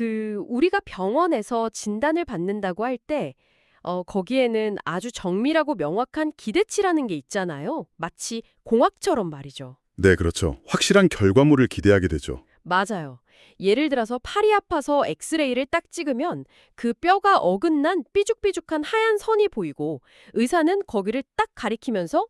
우리가 병원에서 진단을 받는다고 할 때, 거기에는 아주 정밀하고 명확한 기대치라는 게 있잖아요. 마치 공학처럼 말이죠. 네, 그렇죠. 확실한 결과물을 기대하게 되죠. 맞아요. 예를 들어서 팔이 아파서 엑스레이를 딱 찍으면 그 뼈가 어긋난 삐죽삐죽한 하얀 선이 보이고 의사는 거기를 딱 가리키면서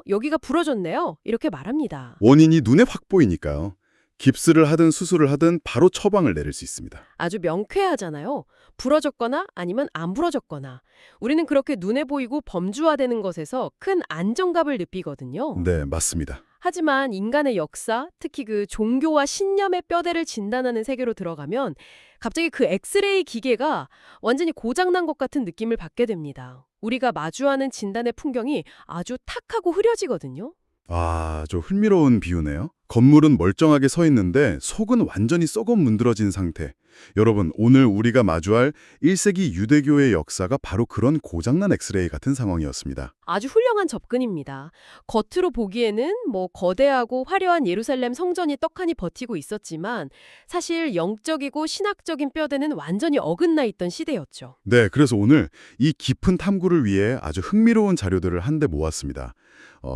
여기가 부러졌네요. 이렇게 말합니다. 원인이 눈에 확 보이니까요. 깁스를 하든 수술을 하든 바로 처방을 내릴 수 있습니다. 아주 명쾌하잖아요. 부러졌거나 아니면 안 부러졌거나. 우리는 그렇게 눈에 보이고 범주화되는 것에서 큰 안정감을 느끼거든요. 네, 맞습니다. 하지만 인간의 역사, 특히 종교와 신념의 뼈대를 진단하는 세계로 들어가면 갑자기 그 엑스레이 기계가 완전히 고장난 것 같은 느낌을 받게 됩니다. 우리가 마주하는 진단의 풍경이 아주 탁하고 흐려지거든요. 아, 저 흥미로운 비유네요. 건물은 멀쩡하게 서 있는데 속은 완전히 썩어 문드러진 상태. 여러분, 오늘 우리가 마주할 1세기 유대교의 역사가 바로 그런 고장난 엑스레이 같은 상황이었습니다. 아주 훌륭한 접근입니다. 겉으로 보기에는 거대하고 화려한 예루살렘 성전이 떡하니 버티고 있었지만 사실 영적이고 신학적인 뼈대는 완전히 어긋나 있던 시대였죠. 네, 그래서 오늘 이 깊은 탐구를 위해 아주 흥미로운 자료들을 한데 모았습니다.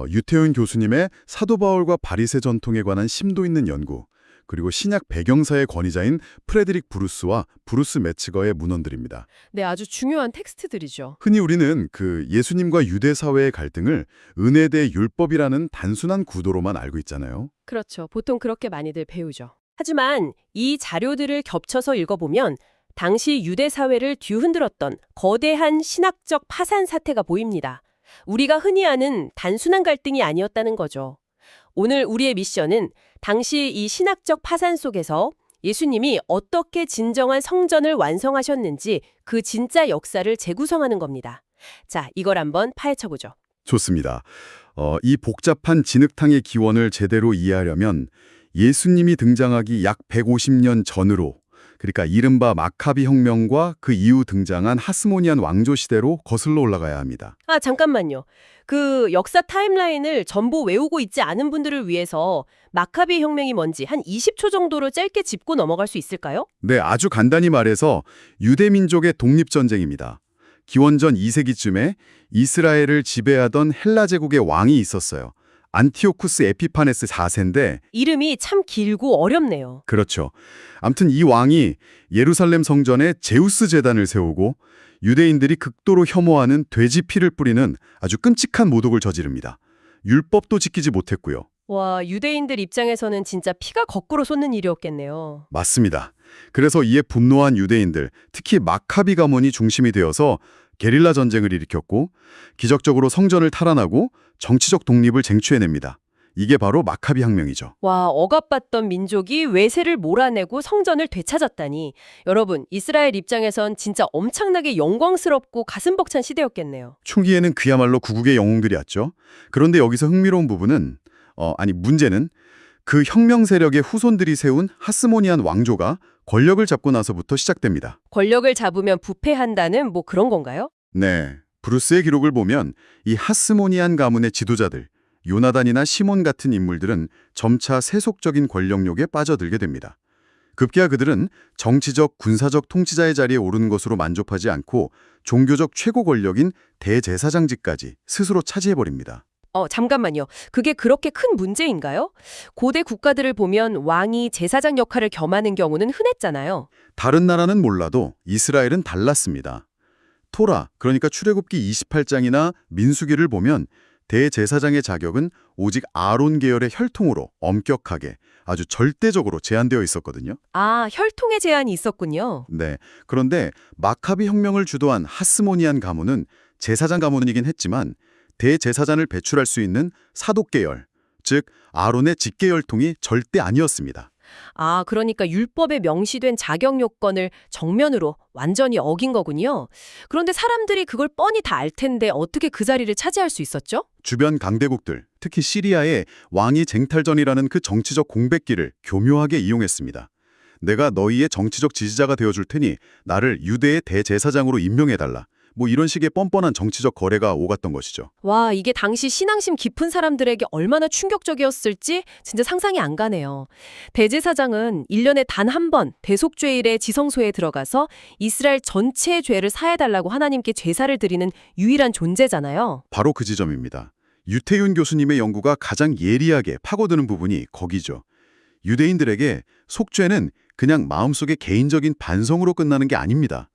유태훈 교수님의 사도 바울과 바리새 전통에 관한 심도 있는 연구, 그리고 신약 배경사의 권위자인 프레드릭 브루스와 브루스 매츠거의 문헌들입니다. 네, 아주 중요한 텍스트들이죠. 흔히 우리는 예수님과 유대 사회의 갈등을 은혜 대 율법이라는 단순한 구도로만 알고 있잖아요. 그렇죠. 보통 그렇게 많이들 배우죠. 하지만 이 자료들을 겹쳐서 읽어보면 당시 유대 사회를 뒤흔들었던 거대한 신학적 파산 사태가 보입니다. 우리가 흔히 아는 단순한 갈등이 아니었다는 거죠. 오늘 우리의 미션은 당시 이 신학적 파산 속에서 예수님이 어떻게 진정한 성전을 완성하셨는지 그 진짜 역사를 재구성하는 겁니다. 자, 이걸 한번 파헤쳐보죠. 좋습니다. 이 복잡한 진흙탕의 기원을 제대로 이해하려면 예수님이 등장하기 약 150년 전으로, 그러니까 이른바 마카비 혁명과 그 이후 등장한 하스모니안 왕조 시대로 거슬러 올라가야 합니다. 아, 잠깐만요. 그 역사 타임라인을 전부 외우고 있지 않은 분들을 위해서 마카비 혁명이 뭔지 한 20초 정도로 짧게 짚고 넘어갈 수 있을까요? 네, 아주 간단히 말해서 유대민족의 독립전쟁입니다. 기원전 2세기쯤에 이스라엘을 지배하던 헬라 제국의 왕이 있었어요. 안티오쿠스 에피파네스 4세인데 이름이 참 길고 어렵네요. 그렇죠. 아무튼 이 왕이 예루살렘 성전에 제우스 제단을 세우고 유대인들이 극도로 혐오하는 돼지 피를 뿌리는 아주 끔찍한 모독을 저지릅니다. 율법도 지키지 못했고요. 와, 유대인들 입장에서는 진짜 피가 거꾸로 솟는 일이었겠네요. 맞습니다. 그래서 이에 분노한 유대인들, 특히 마카비 가문이 중심이 되어서 게릴라 전쟁을 일으켰고 기적적으로 성전을 탈환하고 정치적 독립을 쟁취해냅니다. 이게 바로 마카비 혁명이죠. 와, 억압받던 민족이 외세를 몰아내고 성전을 되찾았다니. 여러분, 이스라엘 입장에선 진짜 엄청나게 영광스럽고 가슴 벅찬 시대였겠네요. 초기에는 그야말로 구국의 영웅들이었죠. 그런데 여기서 흥미로운 부분은, 문제는 그 혁명 세력의 후손들이 세운 하스모니안 왕조가 권력을 잡고 나서부터 시작됩니다. 권력을 잡으면 부패한다는 그런 건가요? 네, 브루스의 기록을 보면 이 하스모니안 가문의 지도자들, 요나단이나 시몬 같은 인물들은 점차 세속적인 권력욕에 빠져들게 됩니다. 급기야 그들은 정치적, 군사적 통치자의 자리에 오르는 것으로 만족하지 않고 종교적 최고 권력인 대제사장직까지 스스로 차지해버립니다. 잠깐만요. 그게 그렇게 큰 문제인가요? 고대 국가들을 보면 왕이 제사장 역할을 겸하는 경우는 흔했잖아요. 다른 나라는 몰라도 이스라엘은 달랐습니다. 토라, 그러니까 출애굽기 28장이나 민수기를 보면 대제사장의 자격은 오직 아론 계열의 혈통으로 엄격하게 아주 절대적으로 제한되어 있었거든요. 아, 혈통의 제한이 있었군요. 네, 그런데 마카비 혁명을 주도한 하스모니안 가문은 제사장 가문이긴 했지만 대제사장을 배출할 수 있는 사독 계열, 즉 아론의 직계 혈통이 절대 아니었습니다. 아, 그러니까 율법에 명시된 자격 요건을 정면으로 완전히 어긴 거군요. 그런데 사람들이 그걸 뻔히 다 알 텐데 어떻게 그 자리를 차지할 수 있었죠? 주변 강대국들, 특히 시리아의 왕위 쟁탈전이라는 그 정치적 공백기를 교묘하게 이용했습니다. 내가 너희의 정치적 지지자가 되어줄 테니 나를 유대의 대제사장으로 임명해달라. 뭐 이런 식의 뻔뻔한 정치적 거래가 오갔던 것이죠. 와, 이게 당시 신앙심 깊은 사람들에게 얼마나 충격적이었을지 진짜 상상이 안 가네요. 대제사장은 1년에 단 한 번 대속죄일의 지성소에 들어가서 이스라엘 전체의 죄를 사해달라고 하나님께 제사를 드리는 유일한 존재잖아요. 바로 그 지점입니다. 유태윤 교수님의 연구가 가장 예리하게 파고드는 부분이 거기죠. 유대인들에게 속죄는 그냥 마음속의 개인적인 반성으로 끝나는 게 아닙니다.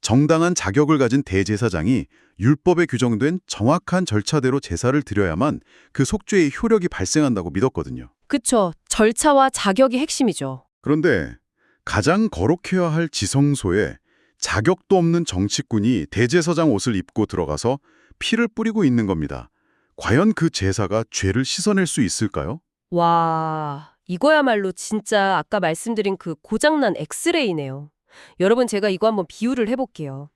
정당한 자격을 가진 대제사장이 율법에 규정된 정확한 절차대로 제사를 드려야만 그 속죄의 효력이 발생한다고 믿었거든요. 그쵸. 절차와 자격이 핵심이죠. 그런데 가장 거룩해야 할 지성소에 자격도 없는 정치꾼이 대제사장 옷을 입고 들어가서 피를 뿌리고 있는 겁니다. 과연 그 제사가 죄를 씻어낼 수 있을까요? 와, 이거야말로 진짜 아까 말씀드린 그 고장난 엑스레이네요. 여러분, 제가 이거 한번 비유를 해볼게요.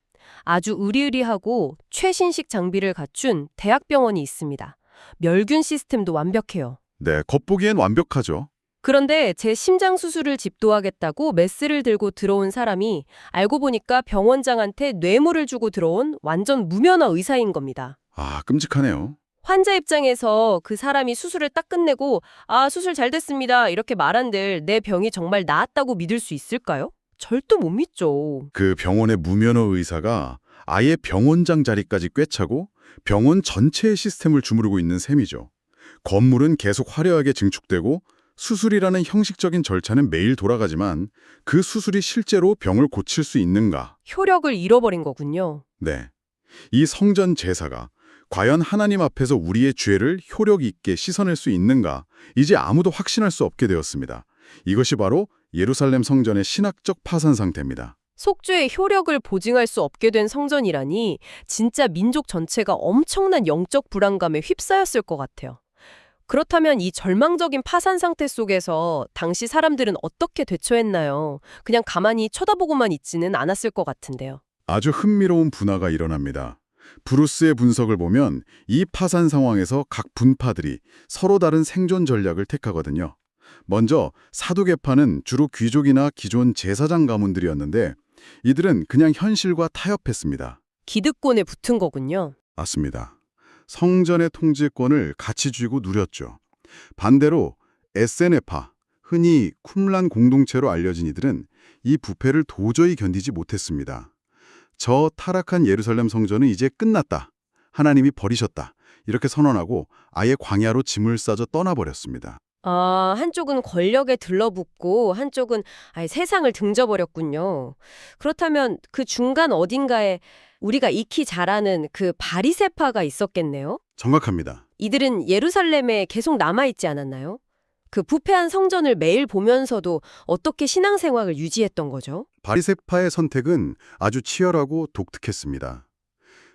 아주 으리으리하고 최신식 장비를 갖춘 대학병원이 있습니다. 멸균 시스템도 완벽해요. 네, 겉보기엔 완벽하죠. 그런데 제 심장 수술을 집도하겠다고 메스를 들고 들어온 사람이 알고 보니까 병원장한테 뇌물을 주고 들어온 완전 무면허 의사인 겁니다. 아, 끔찍하네요. 환자 입장에서 그 사람이 수술을 딱 끝내고 아, 수술 잘 됐습니다. 이렇게 말한들 내 병이 정말 나았다고 믿을 수 있을까요? 절대 못 믿죠. 그 병원의 무면허 의사가 아예 병원장 자리까지 꿰차고 병원 전체의 시스템을 주무르고 있는 셈이죠. 건물은 계속 화려하게 증축되고 수술이라는 형식적인 절차는 매일 돌아가지만 그 수술이 실제로 병을 고칠 수 있는가? 효력을 잃어버린 거군요. 네. 이 성전 제사가 과연 하나님 앞에서 우리의 죄를 효력 있게 씻어낼 수 있는가? 이제 아무도 확신할 수 없게 되었습니다. 이것이 바로 예루살렘 성전의 신학적 파산 상태입니다. 속죄의 효력을 보증할 수 없게 된 성전이라니 진짜 민족 전체가 엄청난 영적 불안감에 휩싸였을 것 같아요. 그렇다면 이 절망적인 파산 상태 속에서 당시 사람들은 어떻게 대처했나요? 그냥 가만히 쳐다보고만 있지는 않았을 것 같은데요. 아주 흥미로운 분화가 일어납니다. 브루스의 분석을 보면 이 파산 상황에서 각 분파들이 서로 다른 생존 전략을 택하거든요. 먼저 사두개파는 주로 귀족이나 기존 제사장 가문들이었는데 이들은 그냥 현실과 타협했습니다. 기득권에 붙은 거군요. 맞습니다. 성전의 통제권을 같이 쥐고 누렸죠. 반대로 에세네파, 흔히 쿰란 공동체로 알려진 이들은 이 부패를 도저히 견디지 못했습니다. 저 타락한 예루살렘 성전은 이제 끝났다. 하나님이 버리셨다. 이렇게 선언하고 아예 광야로 짐을 싸져 떠나버렸습니다. 아, 한쪽은 권력에 들러붙고 한쪽은 아예 세상을 등져버렸군요. 그렇다면 그 중간 어딘가에 우리가 익히 잘 아는 그 바리새파가 있었겠네요? 정확합니다. 이들은 예루살렘에 계속 남아있지 않았나요? 그 부패한 성전을 매일 보면서도 어떻게 신앙생활을 유지했던 거죠? 바리새파의 선택은 아주 치열하고 독특했습니다.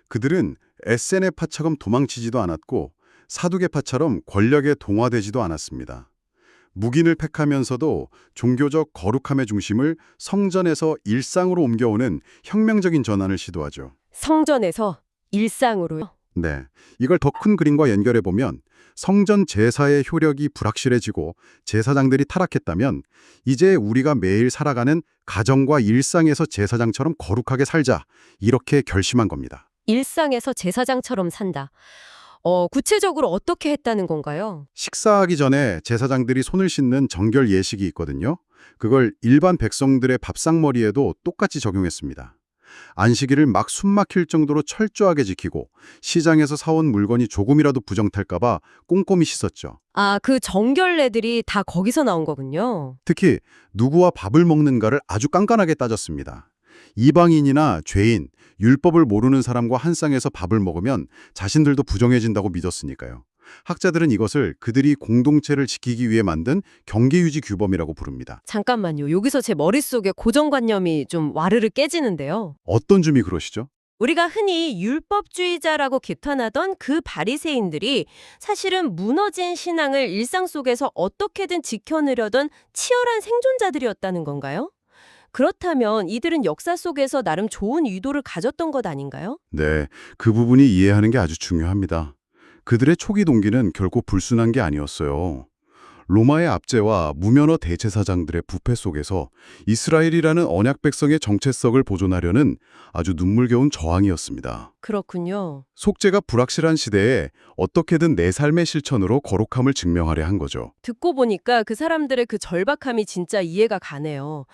그들은 에세네파처럼 도망치지도 않았고 사두개파처럼 권력에 동화되지도 않았습니다. 묵인을 팩하면서도 종교적 거룩함의 중심을 성전에서 일상으로 옮겨오는 혁명적인 전환을 시도하죠. 성전에서 일상으로요? 네, 이걸 더 큰 그림과 연결해보면 성전 제사의 효력이 불확실해지고 제사장들이 타락했다면 이제 우리가 매일 살아가는 가정과 일상에서 제사장처럼 거룩하게 살자 이렇게 결심한 겁니다. 일상에서 제사장처럼 산다. 구체적으로 어떻게 했다는 건가요? 식사하기 전에 제사장들이 손을 씻는 정결 예식이 있거든요. 그걸 일반 백성들의 밥상머리에도 똑같이 적용했습니다. 안식일을 막 숨막힐 정도로 철저하게 지키고 시장에서 사온 물건이 조금이라도 부정탈까 봐 꼼꼼히 씻었죠. 아, 그 정결례들이 다 거기서 나온 거군요. 특히 누구와 밥을 먹는가를 아주 깐깐하게 따졌습니다. 이방인이나 죄인, 율법을 모르는 사람과 한 쌍에서 밥을 먹으면 자신들도 부정해진다고 믿었으니까요. 학자들은 이것을 그들이 공동체를 지키기 위해 만든 경계유지 규범이라고 부릅니다. 잠깐만요. 여기서 제 머릿속에 고정관념이 좀 와르르 깨지는데요. 어떤 점이 그러시죠? 우리가 흔히 율법주의자라고 규탄하던 그 바리새인들이 사실은 무너진 신앙을 일상 속에서 어떻게든 지켜내려던 치열한 생존자들이었다는 건가요? 그렇다면 이들은 역사 속에서 나름 좋은 의도를 가졌던 것 아닌가요? 네, 그 부분이 이해하는 게 아주 중요합니다. 그들의 초기 동기는 결코 불순한 게 아니었어요. 로마의 압제와 무면허 대제사장들의 부패 속에서 이스라엘이라는 언약 백성의 정체성을 보존하려는 아주 눈물겨운 저항이었습니다. 그렇군요. 속죄가 불확실한 시대에 어떻게든 내 삶의 실천으로 거룩함을 증명하려 한 거죠. 듣고 보니까 그 사람들의 그 절박함이 진짜 이해가 가네요.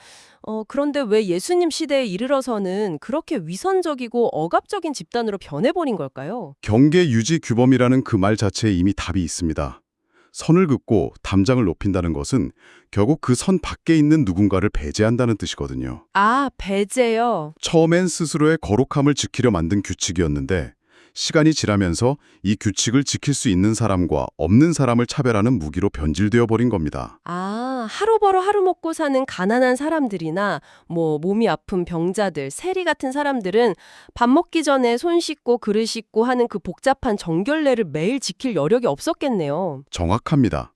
그런데 왜 예수님 시대에 이르러서는 그렇게 위선적이고 억압적인 집단으로 변해버린 걸까요? 경계 유지 규범이라는 그 말 자체에 이미 답이 있습니다. 선을 긋고 담장을 높인다는 것은 결국 그 선 밖에 있는 누군가를 배제한다는 뜻이거든요. 아, 배제요. 처음엔 스스로의 거룩함을 지키려 만든 규칙이었는데 시간이 지나면서 이 규칙을 지킬 수 있는 사람과 없는 사람을 차별하는 무기로 변질되어 버린 겁니다. 아, 하루 벌어 하루 먹고 사는 가난한 사람들이나 몸이 아픈 병자들, 세리 같은 사람들은 밥 먹기 전에 손 씻고 그릇 씻고 하는 그 복잡한 정결례를 매일 지킬 여력이 없었겠네요. 정확합니다.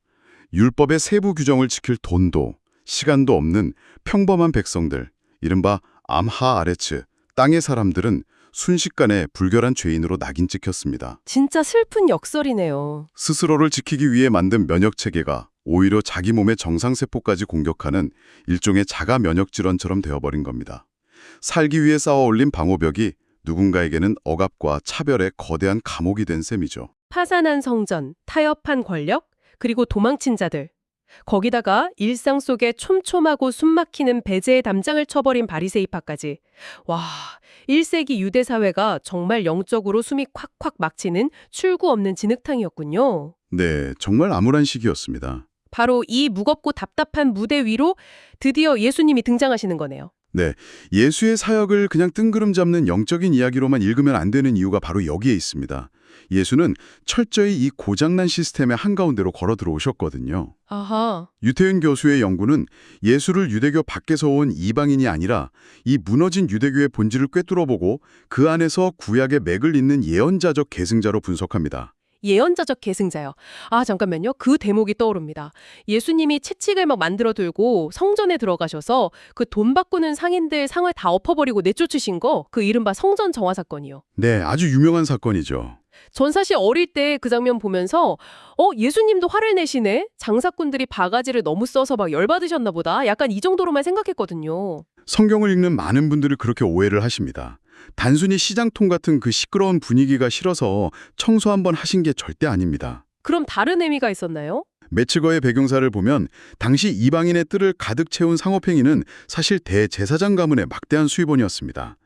율법의 세부 규정을 지킬 돈도 시간도 없는 평범한 백성들, 이른바 암하 아레츠, 땅의 사람들은 순식간에 불결한 죄인으로 낙인 찍혔습니다. 진짜 슬픈 역설이네요. 스스로를 지키기 위해 만든 면역체계가 오히려 자기 몸의 정상세포까지 공격하는 일종의 자가 면역 질환처럼 되어버린 겁니다. 살기 위해 쌓아 올린 방호벽이 누군가에게는 억압과 차별의 거대한 감옥이 된 셈이죠. 파산한 성전, 타협한 권력, 그리고 도망친 자들. 거기다가 일상 속에 촘촘하고 숨막히는 배제의 담장을 쳐버린 바리새이파까지. 와, 1세기 유대 사회가 정말 영적으로 숨이 콱콱 막히는 출구 없는 진흙탕이었군요. 네, 정말 암울한 시기였습니다. 바로 이 무겁고 답답한 무대 위로 드디어 예수님이 등장하시는 거네요. 네, 예수의 사역을 그냥 뜬구름 잡는 영적인 이야기로만 읽으면 안 되는 이유가 바로 여기에 있습니다. 예수는 철저히 이 고장난 시스템의 한가운데로 걸어 들어오셨거든요. 아하. 유태윤 교수의 연구는 예수를 유대교 밖에서 온 이방인이 아니라 이 무너진 유대교의 본질을 꿰뚫어보고 그 안에서 구약의 맥을 잇는 예언자적 계승자로 분석합니다. 예언자적 계승자요. 아, 잠깐만요. 그 대목이 떠오릅니다. 예수님이 채찍을 막 만들어 들고 성전에 들어가셔서 그 돈 바꾸는 상인들 상을 다 엎어버리고 내쫓으신 거, 그 이른바 성전 정화 사건이요. 네, 아주 유명한 사건이죠. 전 사실 어릴 때 그 장면 보면서 예수님도 화를 내시네? 장사꾼들이 바가지를 너무 써서 막 열받으셨나 보다. 약간 이 정도로만 생각했거든요. 성경을 읽는 많은 분들이 그렇게 오해를 하십니다. 단순히 시장통 같은 그 시끄러운 분위기가 싫어서 청소 한번 하신 게 절대 아닙니다. 그럼 다른 의미가 있었나요? 매치거의 배경사를 보면 당시 이방인의 뜰을 가득 채운 상업행위는 사실 대제사장 가문의 막대한 수입원이었습니다.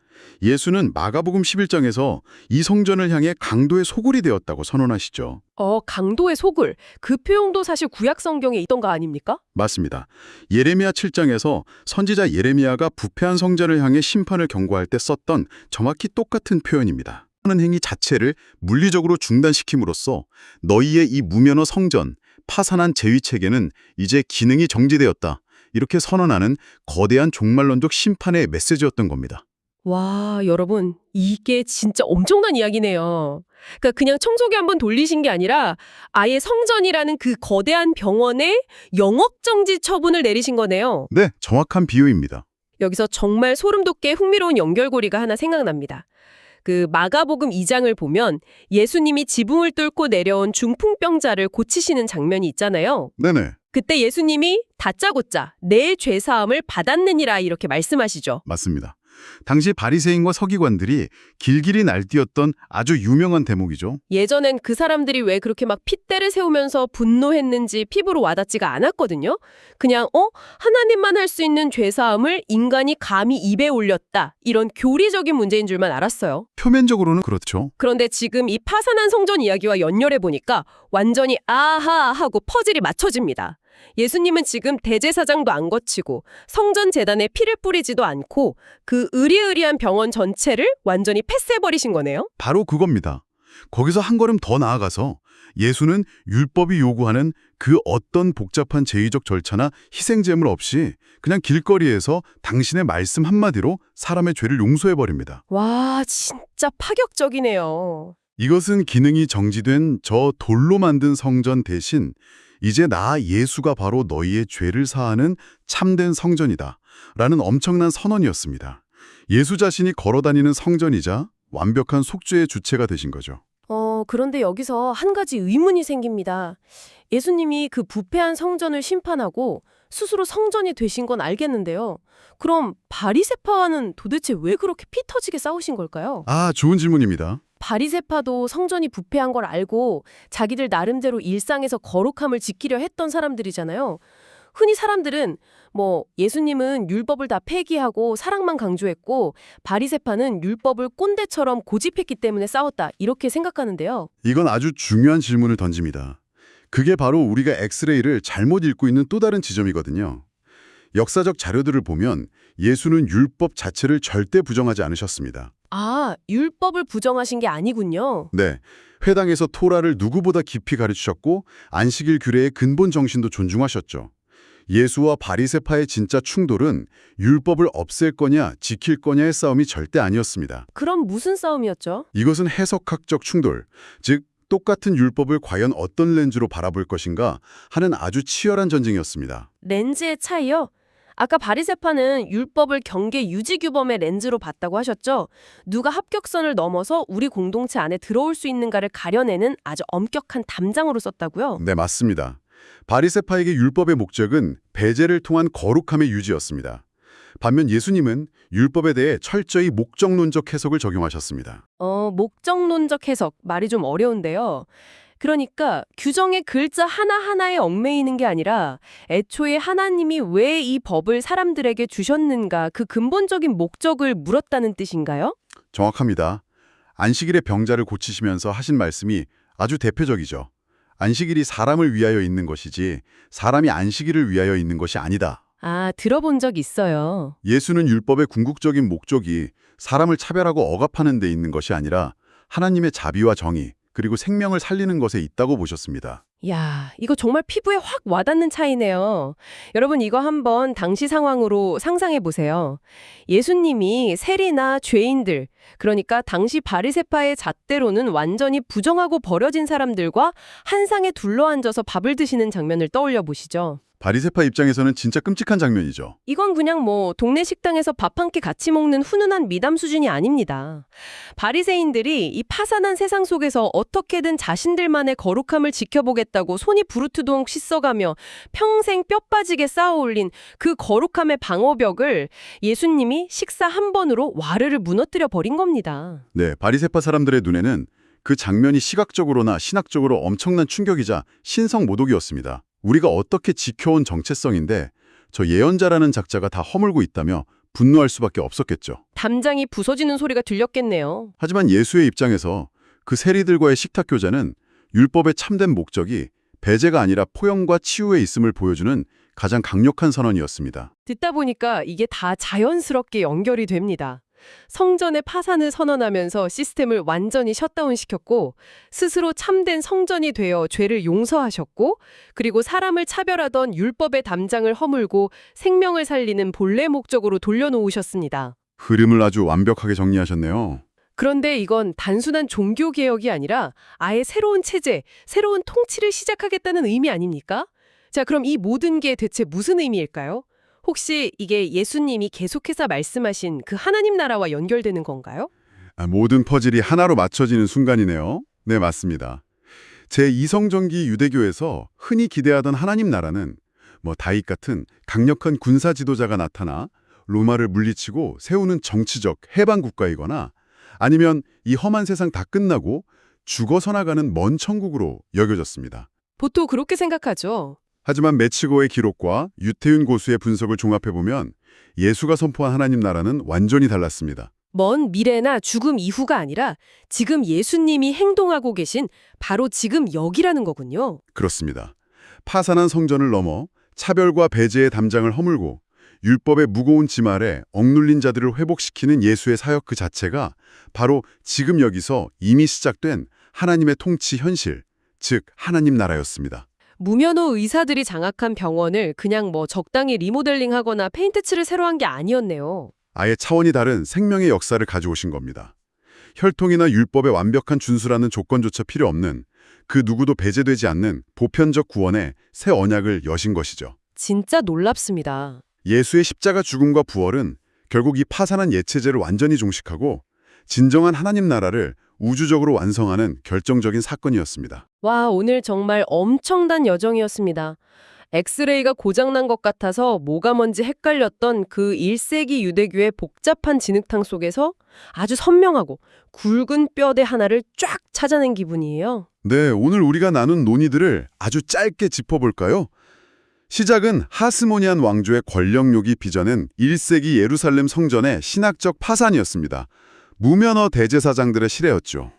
예수는 마가복음 11장에서 이 성전을 향해 강도의 소굴이 되었다고 선언하시죠. 강도의 소굴. 그 표현도 사실 구약 성경에 있던 거 아닙니까? 맞습니다. 예레미야 7장에서 선지자 예레미야가 부패한 성전을 향해 심판을 경고할 때 썼던 정확히 똑같은 표현입니다. 하는 행위 자체를 물리적으로 중단시킴으로써 너희의 이 무면허 성전, 파산한 제위체계는 이제 기능이 정지되었다. 이렇게 선언하는 거대한 종말론적 심판의 메시지였던 겁니다. 와, 여러분, 이게 진짜 엄청난 이야기네요. 그러니까 그냥 청소기 한번 돌리신 게 아니라 아예 성전이라는 그 거대한 병원에 영업정지 처분을 내리신 거네요. 네, 정확한 비유입니다. 여기서 정말 소름 돋게 흥미로운 연결고리가 하나 생각납니다. 그 마가복음 2장을 보면 예수님이 지붕을 뚫고 내려온 중풍병자를 고치시는 장면이 있잖아요. 네네. 그때 예수님이 다짜고짜 내 죄사함을 받았느니라 이렇게 말씀하시죠. 맞습니다. 당시 바리새인과 서기관들이 길길이 날뛰었던 아주 유명한 대목이죠. 예전엔 그 사람들이 왜 그렇게 막 핏대를 세우면서 분노했는지 피부로 와닿지가 않았거든요. 그냥 하나님만 할 수 있는 죄사함을 인간이 감히 입에 올렸다. 이런 교리적인 문제인 줄만 알았어요. 표면적으로는 그렇죠. 그런데 지금 이 파산한 성전 이야기와 연결해 보니까 완전히 아하 하고 퍼즐이 맞춰집니다. 예수님은 지금 대제사장도 안 거치고 성전 제단에 피를 뿌리지도 않고 그 으리으리한 병원 전체를 완전히 패스해버리신 거네요. 바로 그겁니다. 거기서 한 걸음 더 나아가서 예수는 율법이 요구하는 그 어떤 복잡한 제의적 절차나 희생제물 없이 그냥 길거리에서 당신의 말씀 한마디로 사람의 죄를 용서해버립니다. 와, 진짜 파격적이네요. 이것은 기능이 정지된 저 돌로 만든 성전 대신 이제 나 예수가 바로 너희의 죄를 사하는 참된 성전이다 라는 엄청난 선언이었습니다. 예수 자신이 걸어다니는 성전이자 완벽한 속죄의 주체가 되신 거죠. 그런데 여기서 한 가지 의문이 생깁니다. 예수님이 그 부패한 성전을 심판하고 스스로 성전이 되신 건 알겠는데요. 그럼 바리새파와는 도대체 왜 그렇게 피 터지게 싸우신 걸까요? 아, 좋은 질문입니다. 바리새파도 성전이 부패한 걸 알고 자기들 나름대로 일상에서 거룩함을 지키려 했던 사람들이잖아요. 흔히 사람들은 예수님은 율법을 다 폐기하고 사랑만 강조했고 바리새파는 율법을 꼰대처럼 고집했기 때문에 싸웠다 이렇게 생각하는데요. 이건 아주 중요한 질문을 던집니다. 그게 바로 우리가 엑스레이를 잘못 읽고 있는 또 다른 지점이거든요. 역사적 자료들을 보면 예수는 율법 자체를 절대 부정하지 않으셨습니다. 아, 율법을 부정하신 게 아니군요. 네, 회당에서 토라를 누구보다 깊이 가르치셨고 안식일 규례의 근본 정신도 존중하셨죠. 예수와 바리새파의 진짜 충돌은 율법을 없앨 거냐 지킬 거냐의 싸움이 절대 아니었습니다. 그럼 무슨 싸움이었죠? 이것은 해석학적 충돌, 즉 똑같은 율법을 과연 어떤 렌즈로 바라볼 것인가 하는 아주 치열한 전쟁이었습니다. 렌즈의 차이요? 아까 바리새파는 율법을 경계 유지 규범의 렌즈로 봤다고 하셨죠? 누가 합격선을 넘어서 우리 공동체 안에 들어올 수 있는가를 가려내는 아주 엄격한 담장으로 썼다고요? 네, 맞습니다. 바리새파에게 율법의 목적은 배제를 통한 거룩함의 유지였습니다. 반면 예수님은 율법에 대해 철저히 목적론적 해석을 적용하셨습니다. 목적론적 해석, 말이 좀 어려운데요. 그러니까 규정의 글자 하나하나에 얽매이는 게 아니라 애초에 하나님이 왜 이 법을 사람들에게 주셨는가 그 근본적인 목적을 물었다는 뜻인가요? 정확합니다. 안식일에 병자를 고치시면서 하신 말씀이 아주 대표적이죠. 안식일이 사람을 위하여 있는 것이지 사람이 안식일을 위하여 있는 것이 아니다. 아, 들어본 적 있어요. 예수는 율법의 궁극적인 목적이 사람을 차별하고 억압하는 데 있는 것이 아니라 하나님의 자비와 정의, 그리고 생명을 살리는 것에 있다고 보셨습니다. 야, 이거 정말 피부에 확 와닿는 차이네요. 여러분 이거 한번 당시 상황으로 상상해 보세요. 예수님이 세리나 죄인들, 그러니까 당시 바리새파의 잣대로는 완전히 부정하고 버려진 사람들과 한 상에 둘러앉아서 밥을 드시는 장면을 떠올려 보시죠. 바리새파 입장에서는 진짜 끔찍한 장면이죠. 이건 그냥 동네 식당에서 밥 한 끼 같이 먹는 훈훈한 미담 수준이 아닙니다. 바리새인들이 이 파산한 세상 속에서 어떻게든 자신들만의 거룩함을 지켜보겠다고 손이 부르트동 씻어가며 평생 뼈 빠지게 쌓아올린 그 거룩함의 방어벽을 예수님이 식사 한 번으로 와르르 무너뜨려 버린 겁니다. 네, 바리새파 사람들의 눈에는 그 장면이 시각적으로나 신학적으로 엄청난 충격이자 신성모독이었습니다. 우리가 어떻게 지켜온 정체성인데 저 예언자라는 작자가 다 허물고 있다며 분노할 수밖에 없었겠죠. 담장이 부서지는 소리가 들렸겠네요. 하지만 예수의 입장에서 그 세리들과의 식탁 교제는 율법의 참된 목적이 배제가 아니라 포용과 치유에 있음을 보여주는 가장 강력한 선언이었습니다. 듣다 보니까 이게 다 자연스럽게 연결이 됩니다. 성전의 파산을 선언하면서 시스템을 완전히 셧다운시켰고 스스로 참된 성전이 되어 죄를 용서하셨고 그리고 사람을 차별하던 율법의 담장을 허물고 생명을 살리는 본래 목적으로 돌려놓으셨습니다. 흐름을 아주 완벽하게 정리하셨네요. 그런데 이건 단순한 종교개혁이 아니라 아예 새로운 체제, 새로운 통치를 시작하겠다는 의미 아닙니까? 자, 그럼 이 모든 게 대체 무슨 의미일까요? 혹시 이게 예수님이 계속해서 말씀하신 그 하나님 나라와 연결되는 건가요? 모든 퍼즐이 하나로 맞춰지는 순간이네요. 네, 맞습니다. 제2성전기 유대교에서 흔히 기대하던 하나님 나라는 다윗 같은 강력한 군사 지도자가 나타나 로마를 물리치고 세우는 정치적 해방 국가이거나 아니면 이 험한 세상 다 끝나고 죽어서 나가는 먼 천국으로 여겨졌습니다. 보통 그렇게 생각하죠. 하지만 메치고의 기록과 유태윤 고수의 분석을 종합해보면 예수가 선포한 하나님 나라는 완전히 달랐습니다. 먼 미래나 죽음 이후가 아니라 지금 예수님이 행동하고 계신 바로 지금 여기라는 거군요. 그렇습니다. 파산한 성전을 넘어 차별과 배제의 담장을 허물고 율법의 무거운 짐 아래 억눌린 자들을 회복시키는 예수의 사역 그 자체가 바로 지금 여기서 이미 시작된 하나님의 통치 현실, 즉 하나님 나라였습니다. 무면허 의사들이 장악한 병원을 그냥 적당히 리모델링하거나 페인트칠을 새로 한 게 아니었네요. 아예 차원이 다른 생명의 역사를 가져오신 겁니다. 혈통이나 율법의 완벽한 준수라는 조건조차 필요 없는 그 누구도 배제되지 않는 보편적 구원의 새 언약을 여신 것이죠. 진짜 놀랍습니다. 예수의 십자가 죽음과 부활은 결국 이 파산한 옛체제를 완전히 종식하고 진정한 하나님 나라를 우주적으로 완성하는 결정적인 사건이었습니다. 와, 오늘 정말 엄청난 여정이었습니다. 엑스레이가 고장난 것 같아서 뭐가 뭔지 헷갈렸던 그 1세기 유대교의 복잡한 진흙탕 속에서 아주 선명하고 굵은 뼈대 하나를 쫙 찾아낸 기분이에요. 네, 오늘 우리가 나눈 논의들을 아주 짧게 짚어볼까요? 시작은 하스모니안 왕조의 권력욕이 빚어낸 1세기 예루살렘 성전의 신학적 파산이었습니다. 무면허 대제사장들의 실해였죠.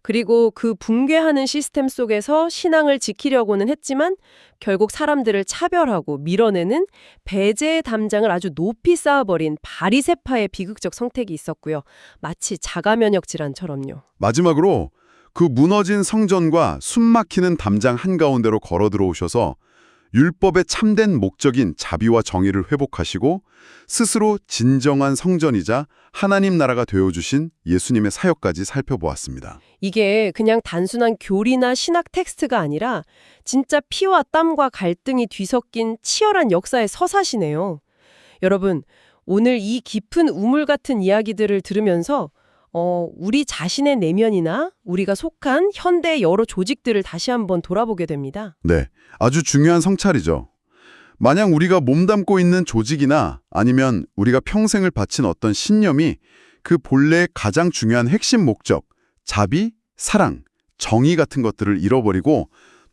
그리고 그 붕괴하는 시스템 속에서 신앙을 지키려고는 했지만 결국 사람들을 차별하고 밀어내는 배제의 담장을 아주 높이 쌓아버린 바리새파의 비극적 선택이 있었고요. 마치 자가면역 질환처럼요. 마지막으로 그 무너진 성전과 숨막히는 담장 한가운데로 걸어 들어오셔서 율법의 참된 목적인 자비와 정의를 회복하시고 스스로 진정한 성전이자 하나님 나라가 되어주신 예수님의 사역까지 살펴보았습니다. 이게 그냥 단순한 교리나 신학 텍스트가 아니라 진짜 피와 땀과 갈등이 뒤섞인 치열한 역사의 서사시네요. 여러분, 오늘 이 깊은 우물 같은 이야기들을 들으면서 우리 자신의 내면이나 우리가 속한 현대 여러 조직들을 다시 한번 돌아보게 됩니다. 네, 아주 중요한 성찰이죠. 만약 우리가 몸담고 있는 조직이나 아니면 우리가 평생을 바친 어떤 신념이 그 본래의 가장 중요한 핵심 목적, 자비, 사랑, 정의 같은 것들을 잃어버리고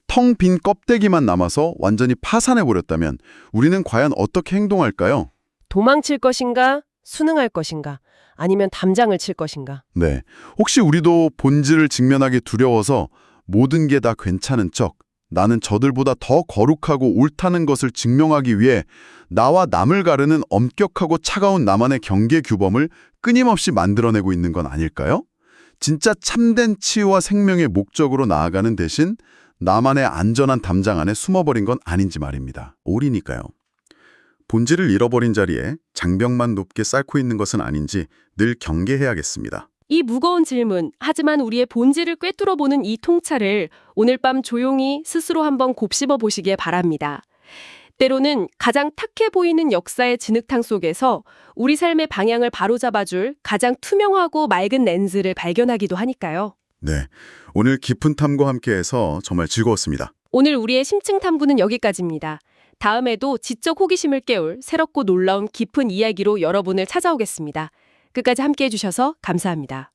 텅 빈 껍데기만 남아서 완전히 파산해버렸다면 우리는 과연 어떻게 행동할까요? 도망칠 것인가? 순응할 것인가? 아니면 담장을 칠 것인가? 네, 혹시 우리도 본질을 직면하기 두려워서 모든 게 다 괜찮은 척 나는 저들보다 더 거룩하고 옳다는 것을 증명하기 위해 나와 남을 가르는 엄격하고 차가운 나만의 경계 규범을 끊임없이 만들어내고 있는 건 아닐까요? 진짜 참된 치유와 생명의 목적으로 나아가는 대신 나만의 안전한 담장 안에 숨어버린 건 아닌지 말입니다. 오리니까요. 본질을 잃어버린 자리에 장벽만 높게 쌓고 있는 것은 아닌지 늘 경계해야겠습니다. 이 무거운 질문, 하지만 우리의 본질을 꿰뚫어보는 이 통찰을 오늘 밤 조용히 스스로 한번 곱씹어 보시길 바랍니다. 때로는 가장 탁해 보이는 역사의 진흙탕 속에서 우리 삶의 방향을 바로잡아줄 가장 투명하고 맑은 렌즈를 발견하기도 하니까요. 네, 오늘 깊은 탐구와 함께해서 정말 즐거웠습니다. 오늘 우리의 심층 탐구는 여기까지입니다. 다음에도 지적 호기심을 깨울 새롭고 놀라운 깊은 이야기로 여러분을 찾아오겠습니다. 끝까지 함께해 주셔서 감사합니다.